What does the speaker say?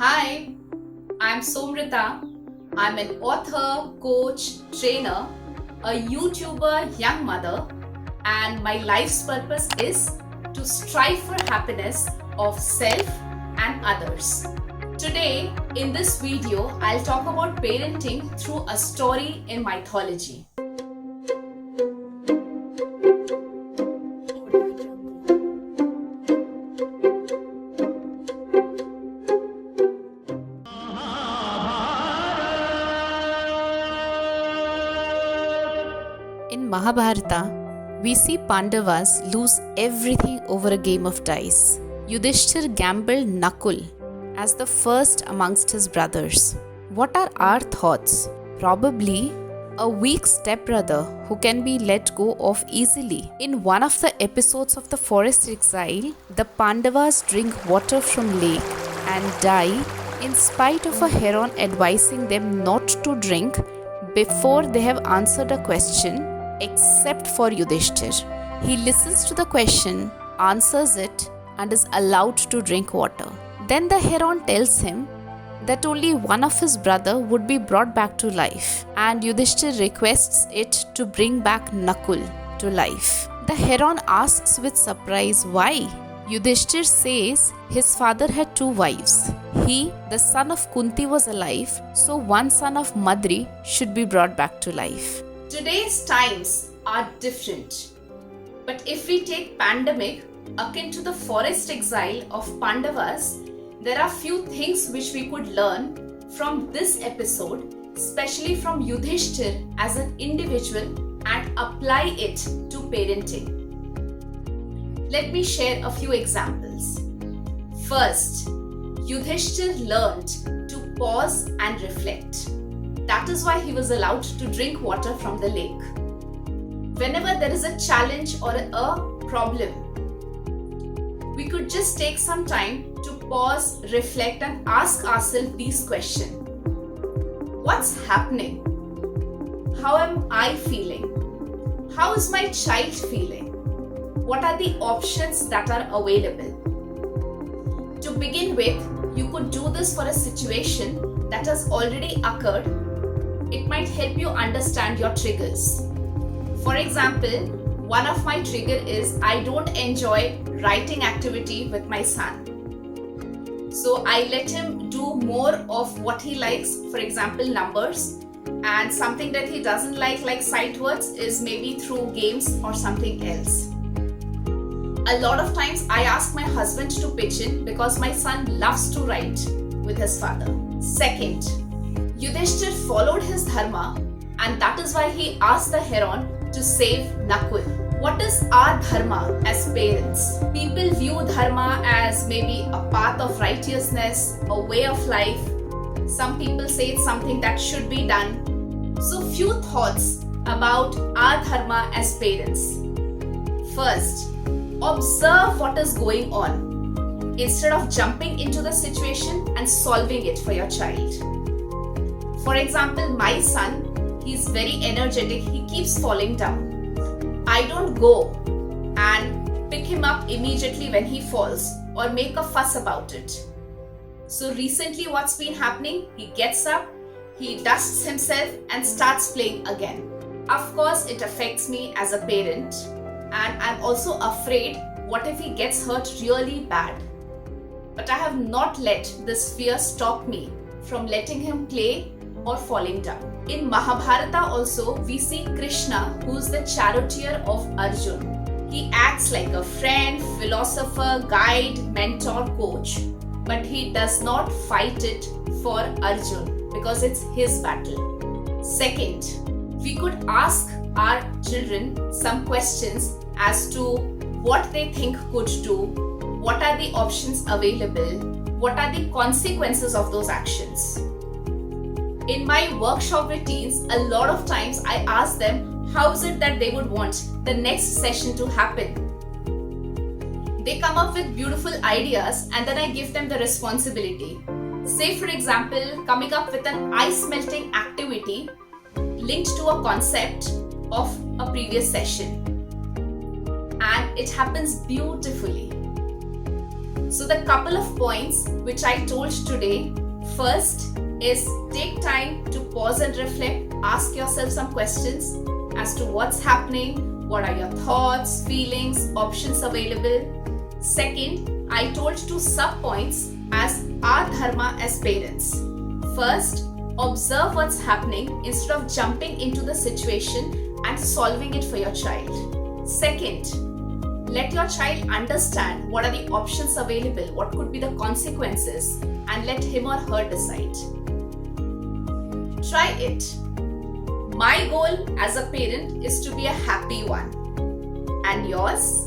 Hi, I'm Somrita. I'm an author, coach, trainer, a YouTuber, young mother, and my life's purpose is to strive for happiness of self and others. Today, in this video, I'll talk about parenting through a story in mythology. In Mahabharata, we see Pandavas lose everything over a game of dice. Yudhishthir gambled Nakul as the first amongst his brothers. What are our thoughts? Probably a weak stepbrother who can be let go of easily. In one of the episodes of the Forest Exile, the Pandavas drink water from lake and die in spite of a heron advising them not to drink before they have answered a question, except for Yudhishthir. He listens to the question, answers it, and is allowed to drink water. Then the heron tells him that only one of his brother would be brought back to life, and Yudhishthir requests it to bring back Nakul to life. The heron asks with surprise why. Yudhishthir says his father had two wives. He, the son of Kunti, was alive, so one son of Madri should be brought back to life. Today's times are different. But if we take pandemic akin to the forest exile of Pandavas, there are few things which we could learn from this episode, especially from Yudhishthir as an individual, and apply it to parenting. Let me share a few examples. First, Yudhishthir learned to pause and reflect. That is why he was allowed to drink water from the lake. Whenever there is a challenge or a problem, we could just take some time to pause, reflect, and ask ourselves these questions. What's happening? How am I feeling? How is my child feeling? What are the options that are available? To begin with, you could do this for a situation that has already occurred. It might help you understand your triggers. For example, one of my trigger is I don't enjoy writing activity with my son. So I let him do more of what he likes, for example, numbers, and something that he doesn't like sight words, is maybe through games or something else. A lot of times I ask my husband to pitch in because my son loves to write with his father. Second, Yudhishthir followed his dharma, and that is why he asked the heron to save Nakul. What is our dharma as parents? People view dharma as maybe a path of righteousness, a way of life. Some people say it's something that should be done. So few thoughts about our dharma as parents. First, observe what is going on instead of jumping into the situation and solving it for your child. For example, my son, he's very energetic, he keeps falling down. I don't go and pick him up immediately when he falls or make a fuss about it. So recently what's been happening, he gets up, he dusts himself and starts playing again. Of course, it affects me as a parent, and I'm also afraid what if he gets hurt really bad. But I have not let this fear stop me from letting him play or falling down. In Mahabharata also, we see Krishna, who is the charioteer of Arjun. He acts like a friend, philosopher, guide, mentor, coach, but he does not fight it for Arjun because it's his battle. Second, we could ask our children some questions as to what they think could do, what are the options available, what are the consequences of those actions. In my workshop with teens, a lot of times I ask them how is it that they would want the next session to happen. They come up with beautiful ideas and then I give them the responsibility. Say for example, coming up with an ice melting activity linked to a concept of a previous session. And it happens beautifully. So the couple of points which I told today, first is take time to pause and reflect, ask yourself some questions as to what's happening, what are your thoughts, feelings, options available. Second, I told two sub points as our dharma as parents. First, observe what's happening instead of jumping into the situation and solving it for your child. Second, let your child understand what are the options available, what could be the consequences, and let him or her decide. Try it. My goal as a parent is to be a happy one. And yours?